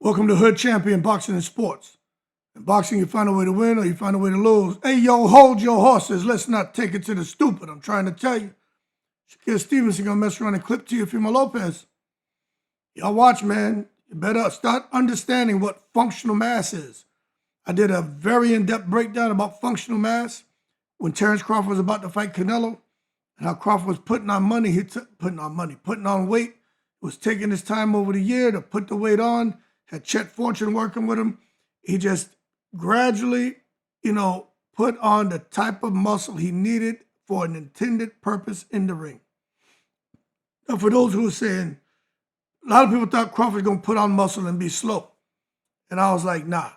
Welcome to Hood Champion Boxing and Sports. In boxing, you find a way to win or you find a way to lose. Hey, yo, hold your horses. Let's not take it to the stupid. I'm trying to tell you. Shakur Stevenson gonna mess around and clip Teofimo Lopez. Y'all watch, man. You better start understanding what functional mass is. I did a very in-depth breakdown about functional mass when Terence Crawford was about to fight Canelo and how Crawford was putting on weight. He was taking his time over the year to put the weight on. Had Chet Fortune working with him. He just gradually, put on the type of muscle he needed for an intended purpose in the ring. Now, for those who are saying, a lot of people thought Crawford was going to put on muscle and be slow. And I was like, nah.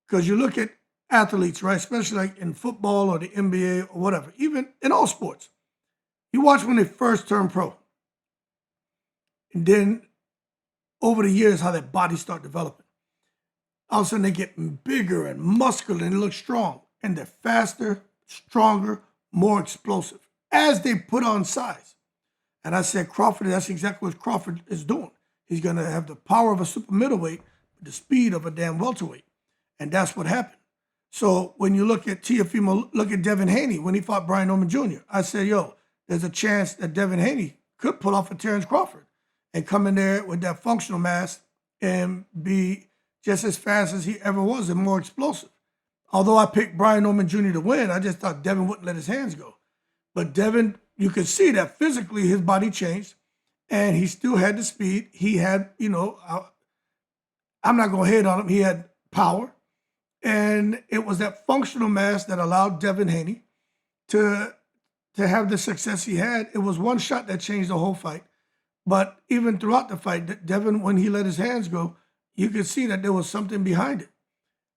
Because you look at athletes, right, especially like in football or the NBA or whatever, even in all sports. You watch when they first turn pro. And then over the years, how their bodies start developing. All of a sudden, they get bigger and muscular and they look strong. And they're faster, stronger, more explosive as they put on size. And I said, Crawford, that's exactly what Crawford is doing. He's going to have the power of a super middleweight, the speed of a damn welterweight. And that's what happened. So when you look at Teofimo, look at Devin Haney when he fought Brian Norman Jr. I said, yo, there's a chance that Devin Haney could pull off a Terence Crawford and come in there with that functional mass and be just as fast as he ever was and more explosive. Although I picked Brian Norman Jr. to win, I just thought Devin wouldn't let his hands go. But Devin, you could see that physically his body changed and he still had the speed. He had, I'm not going to hate on him. He had power. And it was that functional mass that allowed Devin Haney to have the success he had. It was one shot that changed the whole fight. But even throughout the fight, Devin, when he let his hands go, you could see that there was something behind it.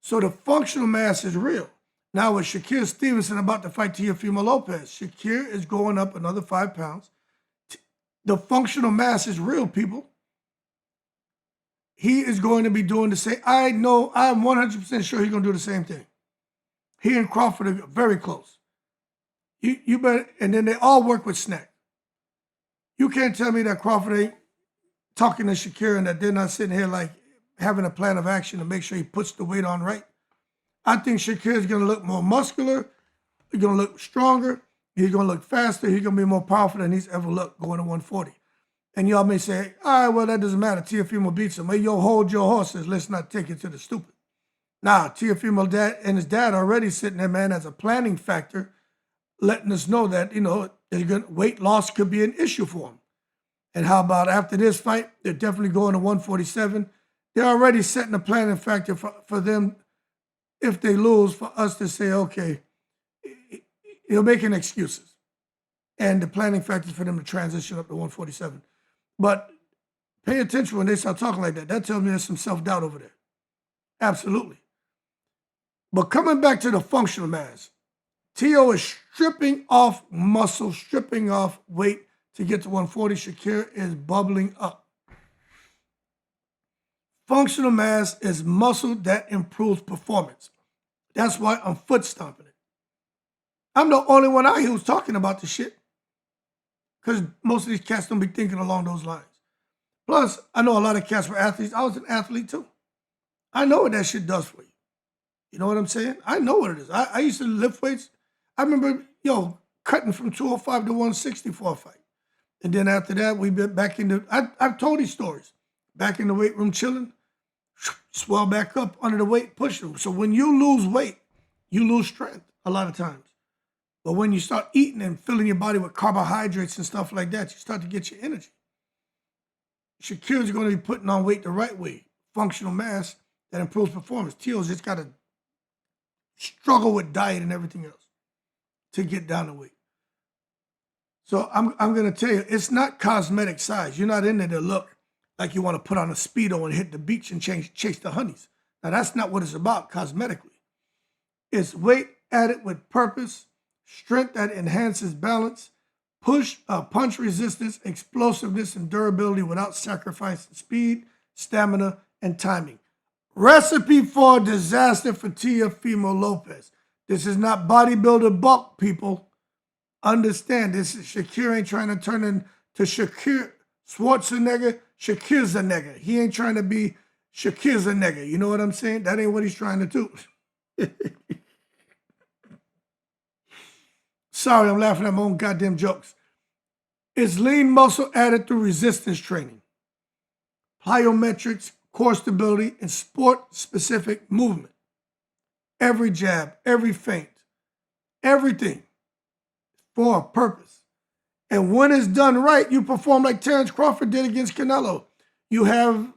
So the functional mass is real. Now with Shakur Stevenson about to fight Teofimo Lopez, Shakur is going up another 5 pounds. The functional mass is real, people. He is going to be doing the same. I'm 100% sure he's going to do the same thing. He and Crawford are very close. You better, and then they all work with Snack. You can't tell me that Crawford ain't talking to Shakur and that they're not sitting here like having a plan of action to make sure he puts the weight on right. I think Shakur is going to look more muscular. He's going to look stronger. He's going to look faster. He's going to be more powerful than he's ever looked going to 140. And y'all may say, all right, well, that doesn't matter. Teofimo beats him. Hey, yo, hold your horses. Let's not take it to the stupid. Nah, Teofimo dad and his dad already sitting there, man, as a planning factor, letting us know that, weight loss could be an issue for him. And how about after this fight, they're definitely going to 147. They're already setting a planning factor for them, if they lose, for us to say, okay, you're making excuses. And the planning factor is for them to transition up to 147. But pay attention when they start talking like that. That tells me there's some self-doubt over there. Absolutely. But coming back to the functional mass, Teo is stripping off muscle, stripping off weight to get to 140. Shakur is bubbling up. Functional mass is muscle that improves performance. That's why I'm foot stomping it. I'm the only one out here who's talking about this shit. Because most of these cats don't be thinking along those lines. Plus, I know a lot of cats were athletes. I was an athlete too. I know what that shit does for you. You know what I'm saying? I know what it is. I used to lift weights. I remember, cutting from 205 to 160 for a fight. And then after that, we been back into, I've told these stories. Back in the weight room chilling, swell back up under the weight, push them. So when you lose weight, you lose strength a lot of times. But when you start eating and filling your body with carbohydrates and stuff like that, you start to get your energy. Shakur's going to be putting on weight the right way, functional mass that improves performance. Teo's just got to struggle with diet and everything else to get down the weight. So I'm going to tell you, it's not cosmetic size. You're not in there to look like you want to put on a Speedo and hit the beach and chase the honeys. Now, that's not what it's about cosmetically. It's weight added with purpose, strength that enhances balance, punch resistance, explosiveness, and durability without sacrificing speed, stamina, and timing. Recipe for disaster for Teofimo Lopez. This is not bodybuilder bulk, people. Understand, this is Shakur ain't trying to turn into Shakur Schwarzenegger. Shakur's a nigga. He ain't trying to be Shakur'S a nigga. You know what I'm saying? That ain't what he's trying to do. Sorry, I'm laughing at my own goddamn jokes. It's lean muscle added through resistance training, plyometrics, core stability, and sport-specific movement. Every jab, every feint, everything for a purpose. And when it's done right, you perform like Terence Crawford did against Canelo. You have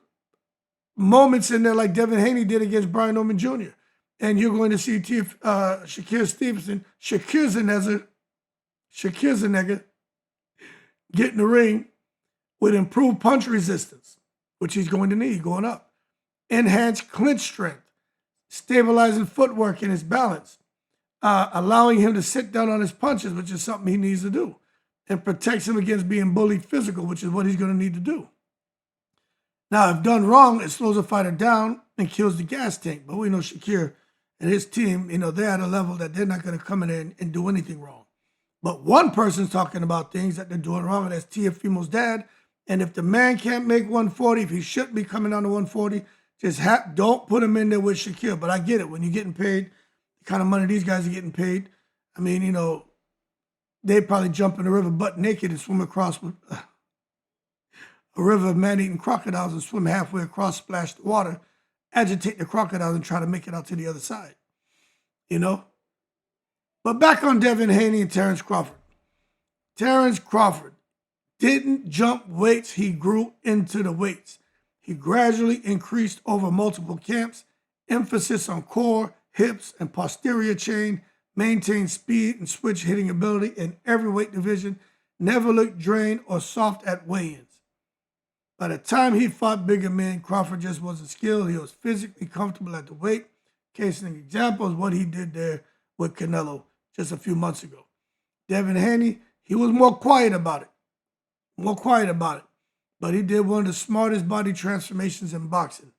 moments in there like Devin Haney did against Brian Norman Jr. And you're going to see Shakur Stevenson, Shakur'S a nigga, get in the ring with improved punch resistance, which he's going to need going up. Enhanced clinch strength, stabilizing footwork and his balance, allowing him to sit down on his punches, which is something he needs to do, and protects him against being bullied physical, which is what he's going to need to do. Now, if done wrong, it slows a fighter down and kills the gas tank. But we know Shakur and his team, they're at a level that they're not going to come in there and do anything wrong. But one person's talking about things that they're doing wrong, and that's Teofimo's dad. And if the man can't make 140, if he shouldn't be coming down to 140, just don't put him in there with Shakur. But I get it. When you're getting paid, the kind of money these guys are getting paid, I mean, they'd probably jump in the river butt naked and swim across with a river of man-eating crocodiles and swim halfway across, splash the water, agitate the crocodiles, and try to make it out to the other side. But back on Devin Haney and Terence Crawford. Terence Crawford didn't jump weights. He grew into the weights. He gradually increased over multiple camps, emphasis on core, hips, and posterior chain, maintained speed and switch hitting ability in every weight division, never looked drained or soft at weigh-ins. By the time he fought bigger men, Crawford just wasn't skilled. He was physically comfortable at the weight. Case in example is what he did there with Canelo just a few months ago. Devin Haney, he was more quiet about it. But he did one of the smartest body transformations in boxing.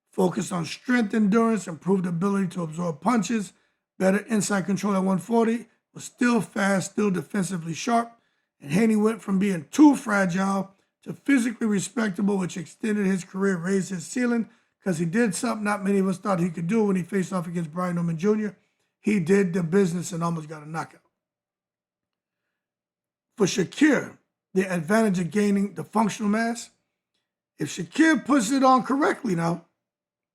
Focused on strength, endurance, improved ability to absorb punches, better inside control at 140, was still fast, still defensively sharp, and Haney went from being too fragile to physically respectable, which extended his career, raised his ceiling, because he did something not many of us thought he could do when he faced off against Brian Norman Jr. He did the business and almost got a knockout. For Shakur, the advantage of gaining the functional mass, if Shakur puts it on correctly now,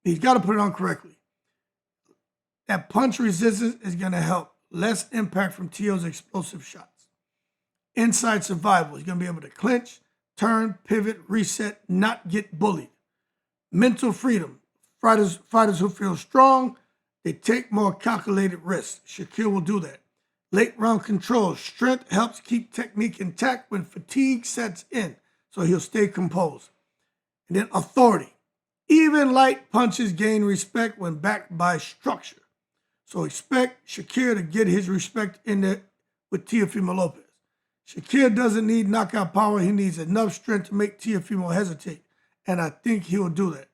he's got to put it on correctly. That punch resistance is going to help. Less impact from Teo's explosive shots. Inside survival, he's going to be able to clinch, turn, pivot, reset, not get bullied. Mental freedom. Fighters who feel strong, they take more calculated risks. Shakur will do that. Late round control. Strength helps keep technique intact when fatigue sets in, so he'll stay composed. And then authority. Even light punches gain respect when backed by structure. So expect Shakur to get his respect in there with Teofimo Lopez. Shakur doesn't need knockout power. He needs enough strength to make Teofimo hesitate. And I think he'll do that.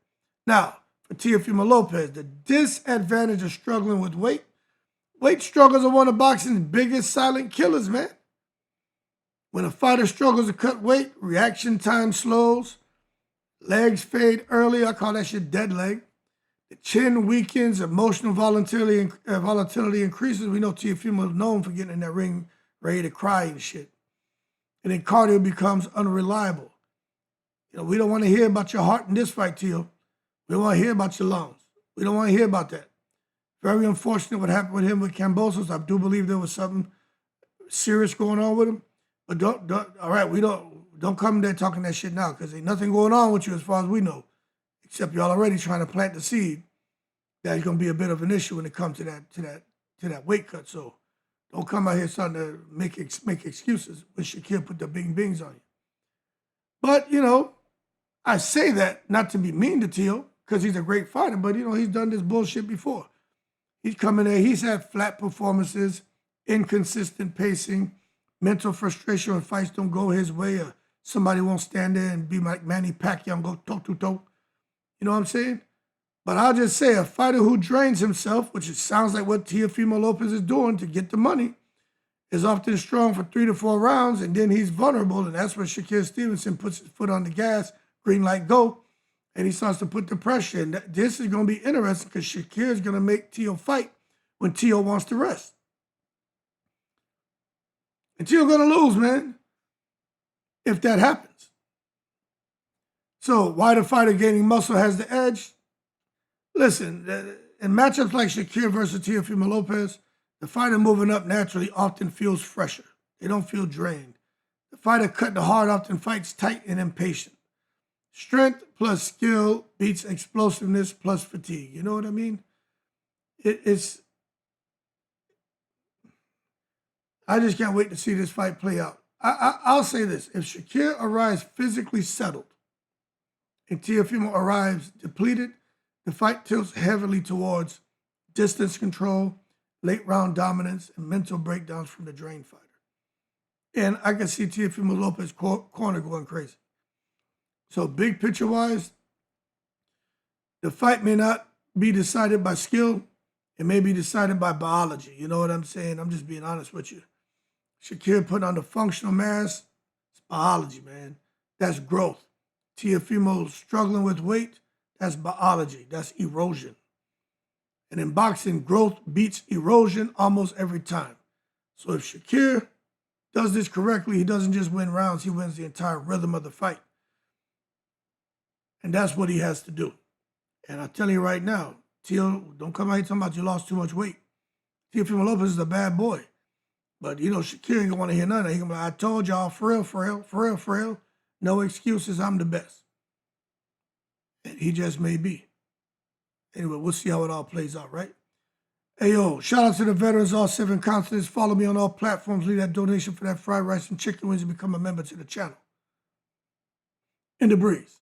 Now, for Teofimo Lopez, the disadvantage of struggling with weight. Weight struggles are one of boxing's biggest silent killers, man. When a fighter struggles to cut weight, reaction time slows, legs fade early. I call that shit dead leg. The chin weakens, emotional volatility increases. We know Teofimo is known for getting in that ring ready to cry and shit. And then cardio becomes unreliable. We don't want to hear about your heart in this fight, Teo. We don't want to hear about your lungs. We don't want to hear about that. Very unfortunate what happened with him with Kambosos. I do believe there was something serious going on with him. But don't come there talking that shit now, because ain't nothing going on with you as far as we know, except y'all already trying to plant the seed that is going to be a bit of an issue when it comes to that weight cut. So don't come out here starting to make excuses when Shakur put the bing bings on you. But I say that not to be mean to Teo, because he's a great fighter, but he's done this bullshit before. He's come in there, he's had flat performances, inconsistent pacing, mental frustration when fights don't go his way, or somebody won't stand there and be like Manny Pacquiao and go toe-to-toe. You know what I'm saying? But I'll just say, a fighter who drains himself, which it sounds like what Teofimo Lopez is doing to get the money, is often strong for 3 to 4 rounds, and then he's vulnerable, and that's where Shakur Stevenson puts his foot on the gas, green light, go, and he starts to put the pressure in. This is going to be interesting because Shakur is going to make Teo fight when Teo wants to rest. And Teo going to lose, man, if that happens. So why the fighter gaining muscle has the edge? Listen, in matchups like Shakur versus Teofimo Lopez, the fighter moving up naturally often feels fresher. They don't feel drained. The fighter cutting hard often fights tight and impatient. Strength plus skill beats explosiveness plus fatigue. You know what I mean? I just can't wait to see this fight play out. I'll say this. If Shakur arrives physically settled and Teofimo arrives depleted, the fight tilts heavily towards distance control, late round dominance, and mental breakdowns from the drained fighter. And I can see Teofimo Lopez corner going crazy. So big picture-wise, the fight may not be decided by skill. It may be decided by biology. You know what I'm saying? I'm just being honest with you. Shakur putting on the functional mass, it's biology, man. That's growth. Teofimo struggling with weight, that's biology. That's erosion. And in boxing, growth beats erosion almost every time. So if Shakur does this correctly, he doesn't just win rounds, he wins the entire rhythm of the fight. And that's what he has to do. And I'm telling you right now, Teo, don't come out here talking about you lost too much weight. Teofimo Lopez is a bad boy. But, you know, Shakur ain't gonna want to hear none of that. He's gonna be like, I told y'all, for real. No excuses, I'm the best. And he just may be. Anyway, we'll see how it all plays out, right? Hey, yo, shout out to the veterans, all 7 continents. Follow me on all platforms. Leave that donation for that fried rice and chicken wings and become a member to the channel. In the breeze.